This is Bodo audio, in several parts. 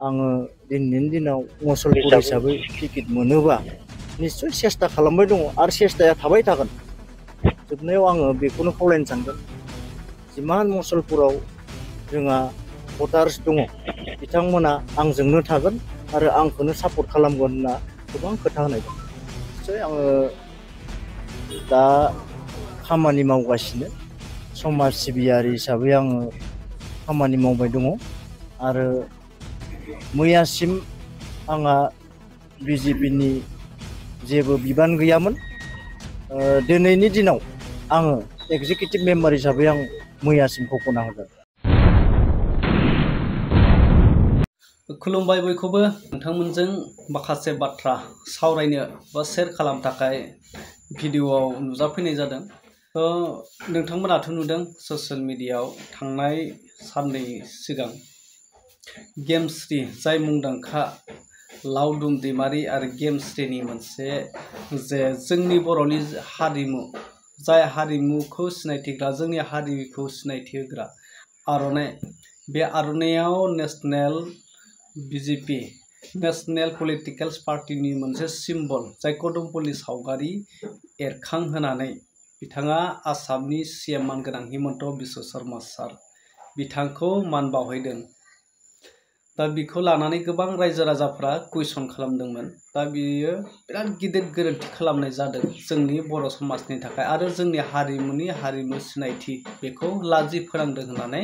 आङो दिनैनि दिनाव मुसलपुर हिसाबै टिकेट मोनोबा निश्चय सेस्था खालामबाय दङ आरो सेस्थाया थाबाय थागोन। जोबनायाव आङो बेखौनो खावलायनो सानगोन जिमान मुसलपुराव जोंहा भटार्स दङ बिथांमोना आंजोंनो थागोन आरो आंखौनो सापर्ट खालामगोन होनना गोबां खोथा होनाय दं। निश्चय आङो दा खामानि मावगासिनो समाज सिबियारि हिसाबै आङो खामानि मावबाय दङ आरो मैयासिम आंहा बिजेपिनि जेबो बिबान गैयामोन। दिनैनि दिनाव आङो एक्जिकिउटिभ मेम्बार हिसाबै आं मैयासिम घोषणा होदों। खुलुमबाय बयखौबो नोंथांमोनजों माखासे बाथ्रा सावरायनो बा शेयार खालामनो थाखाय भिडिअआव नुजाफैनाय जादों। नोंथांमोनाथ' नुदों ससियेल मिडियायाव थांनाय साननै सिगां गेमस्रि जाय मुंदांखा लावदुम दैमारि आरो गेमस्रिनि मोनसे जे जोंनि बर'नि हारिमु जाय हारिमुखौ सिनायथिग्रा जोंनि हारिखौ सिनायथि होग्रा आर'नाइ, बे आर'नाइयाव नेशनेल बिजेपि नेशनेल पलिटिकेल पार्टिनि मोनसे सिम्बल जाय कदमफुलनि सावगारि एरखांहोनानै बिथाङा आसामनि CM मानगोनां हिमन्त बिश्व शर्मा सार बिथांखौ मान बावहैदों। दा बेखौ लानानै गोबां रायजो राजाफ्रा कुइसन खालामदोंमोन। दा बियो बिराद गिदिर गोरोन्थि खालामनाय जादों जोंनि बर' समाजनि थाखाय आरो जोंनि हारिमु सिनायथि बेखौ लाजि फोनांदों होननानै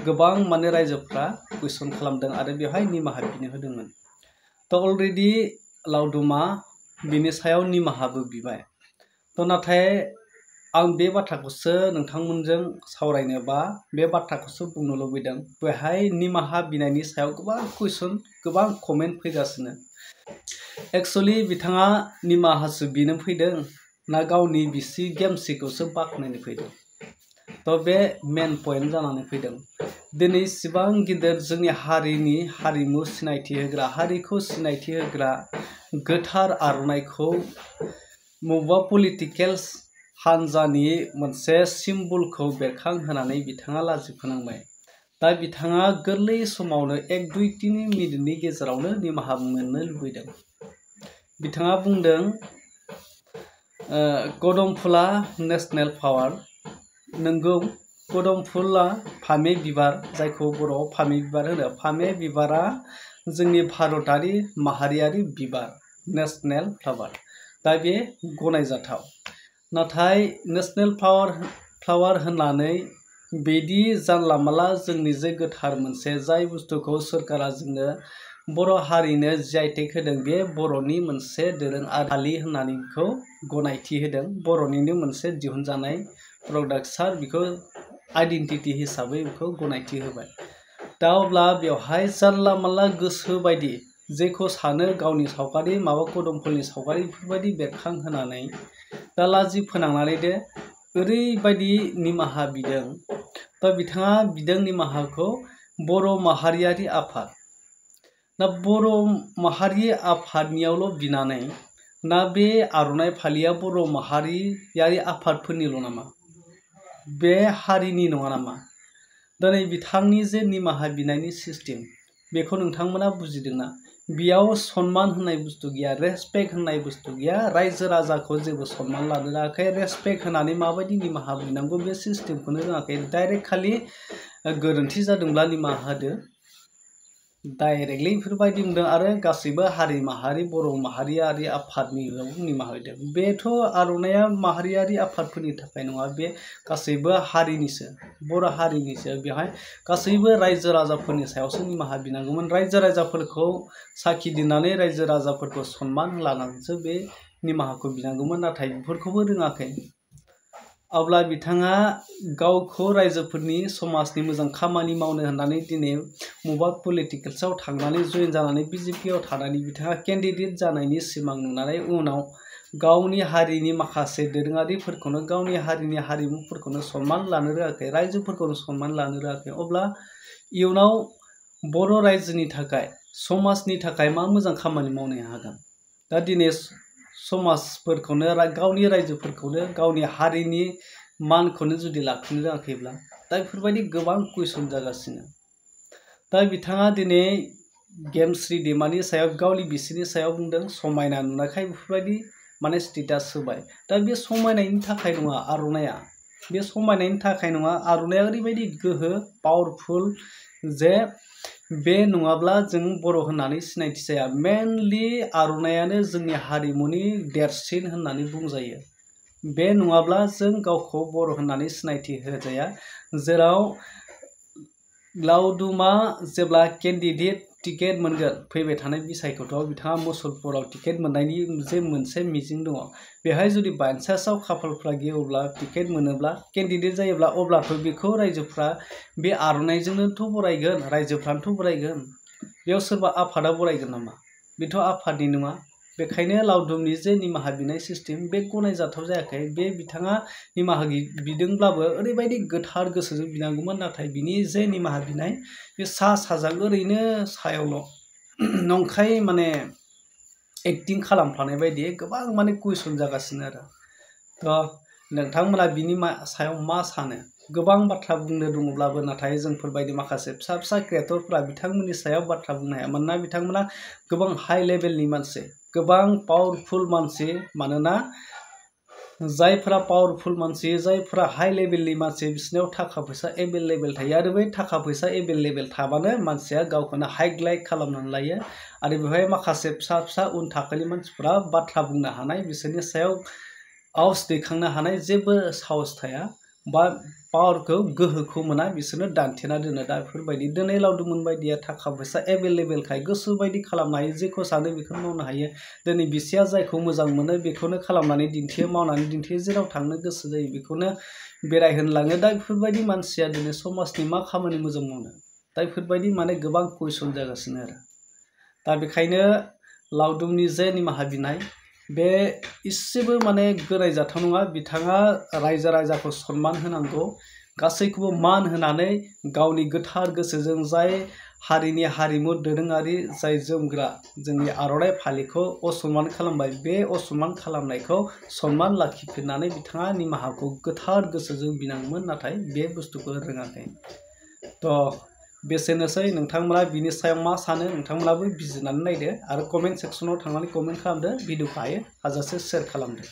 गोबां माने रायजोफ्रा कुइसन खालामदों आरो बेवहाय निमाहा बिनो होदोंमोन। अलरेडि लावदुमा बिनि सायाव निमाहाबो बिबाय। नाथाय आं बे बाथ्राखौसो नोंथांमोनजों सावरायनो बा बे बाथ्राखौसो बुंनो लुबैदों। बेहाय निमाहा बिनायनि सायाव गोबां कुइसन गोबां कमेन्ट फैगासिनो। एक्सुअलि बिथाङा निमाहासो बिनो फैदों ना गावनि बिसि गेमस्रिखौसो बाख्नायनो फैदों? बे मेन पइन्ट जानानै फैदों। दिनै इसिबां गिदिर जोंनि हारिमु सिनायथि होग्रा हारिखौ सिनायथि होग्रा गोथार आर'नाइखौ बबेबा पलिटिकेल हान्जानि मोनसे सिम्बलखौ बेरखांहोनानै बिथाङा लाजि फोनांबाय। दा बिथाङा गोरलै समावनो 1-2-3 मिनिटनि गेजेरावनो निमाहा मोननो लुबैदों। बिथाङा बुंदों कदमफुला नेशनेल पावार। नंगौ, कदमफुला फामे बिबार जायखौ बर'आव फामे बिबार होनो। फामे बिबारा जोंनि भारतारि माहारियारि बिबार नेशनेल फ्लावार। दा बे गनायजाथाव। नाथाय नेशनेल फ्लावार होननानै बिदि जानला मानला जोंनि जे गोथार मोनसे जाय बुस्थुखौ सोरखारा जोंनो बर' हारिनो GI/टेग होदों, बे बर'नि मोनसे दोरोङारि फालि होननानै बेखौ गनायथि होदों। बर'निनो मोनसे दिहुनजानाय प्रडाक्टसार बेखौ आइडेन्टिटि हिसाबै बेखौ गनायथि होबाय। दा अब्ला बेवहाय जानला मानला गोसो बायदि जेखौ सानो गावनि सावगारि माबा कदमफुलनि सावगारि बेफोरबायदि बेरखांहोनानै दा लाजि फोनांनानै ओरैबायदि निमाहा बिदों। दा बिथाङा बिदों निमाहाखौ बर' माहारियारि आफाद। दा बर' माहारि आफादनियावल' बिनानै ना बे आर'नाइ फालिया बर' माहारियारि आफादफोरनिल' नामा? बे हारिनि नङा नामा? दिनै बिथांनि जे निमाहा बिनायनि सिस्टेम बेखौ नोंथांमोना बुजिदोंना? बेयाव सनमान होनाय बुस्थु गैया, रेसपेक्ट होनाय बुस्थु गैया। रायजो राजाखौ जेबो सनमान लानो रोङाखै, रेसपेक्ट होनानै माबायदि निमाहा बिनांगौ बे सिस्टेमखौनो रोङाखै। डाइरेक्ट खालि गोरोन्थि जादोंब्ला निमाहा होदो, डाइरेक्टलि बेफोरबायदि बुंदों आरो गासैबो हारि माहारि बर' माहारियारि आफादनियाव निमाहा होदों। बेथ' आर'नाइया माहारियारि आफादफोरनि थाखाय नङा, बे गासैबो हारिनिसो, बर' हारिनिसो। बेवहाय गासैबो रायजो राजाफोरनि सायावसो निमाहा बिनांगौमोन। रायजो राजाफोरखौ साखि दोननानै रायजो राजाफोरखौ सनमान लानानैसो बे निमाहाखौ बिनांगौमोन। नाथाय बेफोरखौबो रोङाखै। अब्ला बिथाङा गावखौ रायजोफोरनि समाजनि मोजां खामानि मावनो होननानै दिनै बबेबा पलिटिकेल्सआव थांनानै जइन जानानै बिजेपियाव थानानै बिथाङा केन्डिडेट जानायनि सिमां नुनानै उनाव गावनि हारिनि माखासे दोरोङारिफोरखौनो गावनि हारिनि हारिमुफोरखौनो सनमान लानो रोङाखै, रायजोफोरखौनो सनमान लानो रोङाखै। अब्ला इयुनाव बर' रायजोनि थाखाय समाजनि थाखाय मा मोजां खामानि मावनो हागोन? दा दिनै समाजफोरखौनो गावनि रायजोफोरखौनो गावनि हारिनि मानखौनो जुदि लाखिनो रोङाखैब्ला दा बेफोरबायदि गोबां कुइसन जागासिनो। दा बिथाङा दिनै गेमस्रि दैमानि सायाव गावनि बिसिनि सायाव बुंदों समायना नुनायखाय बेफोरबायदि माने स्टेटास होबाय। दा बे समायनायनि थाखाय नङा आर'नाइया, बे समायनायनि थाखाय नङा, आर'नाइया ओरैबायदि गोहो पावारफुल जे बे नङाब्ला जों बर' होननानै सिनायथि जाया। मेनलि आर'नाइयानो जोंनि हारिमुनि देरसिन होननानै बुंजायो। बे नङाब्ला जों गावखौ बर' होननानै सिनायथि होजाया। जेराव लावदुमा जेब्ला केन्डिडेट टिकेट मोनगोन फैबाय थानाय बिसायख'थियाव बिथाङा मुसलपुराव टिकेट मोननायनि जे मोनसे मिजिं दङ, बेहाय जुदि बायचान्सआव खाफालफ्रा गेवोब्ला टिकेट मोनोब्ला केन्डिडेट जायोब्ला अब्लाथ' बेखौ रायजोफ्रा बे आर'नाइजोंनोथ' बरायगोन, रायजोफ्रानोथ' बरायगोन। बेयाव सोरबा आफादा बरायगोन नामा? बेथ' आफादनि नङा। बेखायनो लावदुमनि जे निमाहा बिनाय सिस्टेम बे गनायजाथाव जायाखै। बे बिथाङा निमाहा बिदोंब्लाबो ओरैबायदि गोथार गोसोजों बिनांगौमोन, नाथाय बिनि जे निमाहा बिनाय बे साजों ओरैनो सायावल' नंखाय माने एक्टिं खालामफ्लानाय बायदि गोबां माने कुइसन जागासिनो आरो। थ' नोंथांमोना बिनि सायाव मा सानो? गोबां बाथ्रा बुंनो दङब्लाबो नाथाय जोंफोरबायदि माखासे फिसा फिसा क्रिएटरफोरा बिथांमोननि सायाव बाथ्रा बुंनो हाया। मानोना बिथांमोना गोबां हाइ लेभेलनि मानसि, गोबां पावारफुल मानसि। मानोना जायफोरा पावारफुल मानसि, जायफोरा हाइ लेभेलनि मानसि, बिसोरनाव थाखा फैसा एभेलेबेल थायो। आरो बै थाखा फैसा एभेलेबेल थाबानो मानसिया गावखौनो हाइलाइट खालामनानै लायो। आरो बेवहाय माखासे फिसा फिसा उन थाखोनि मानसिफ्रा बाथ्रा बुंनो हानाय, बिसोरनि सायाव आवाज दैखांनो हानाय जेबो साहस थाया बा पावारखौ गोहोखौ मोना, बिसोरनो दानथेना दोनो। दा बेफोरबायदि दिनै लावदुममोन बायदिया थाखा फैसा एभेलेबेलखाय गोसो बायदि खालामनो हायो, जेखौ सानो बेखौनो मावनो हायो। दिनै बिसिया जायखौ मोजां मोनो बेखौनो खालामनानै दिन्थियो, मावनानै दिन्थियो, जेराव थांनो गोसो जायो बेखौनो बेरायहोनो लाङो। दा बेफोरबायदि मानसिया दिनै समाजनि मा खामानि मोजां मावनो? दा बेफोरबायदि माने गोबां कुइसन जागासिनो आरो। दा बेखायनो लावदुमनि जे निमाहा बिनाय बे इसेबो माने गनायजाथाव नङा। बिथाङा रायजो राजाखौ सनमान होनांगौ, गासैखौबो मान होनानै गावनि गोथार गोसोजों जाय हारिनि हारिमु दोरोङारि जाय जोमग्रा जोंनि आर'नाइ फालिखौ असनमान खालामबाय, बे असनमान खालामनायखौ सनमान लाखिफिननानै बिथाङा निमाहाखौ गोथार गोसोजों बिनांगौमोन, नाथाय बे बुस्थुखौ रोङाखै। थ' बेसेनोसै। नोंथांमोना बिनि सायाव मा सानो? नोंथांमोनाबो बिजिरनानै नायदो आरो कमेन्ट सेक्सनाव थांनानै कमेन्ट खालामदो। भिडिअखौ हाजासे शेयार खालामदो।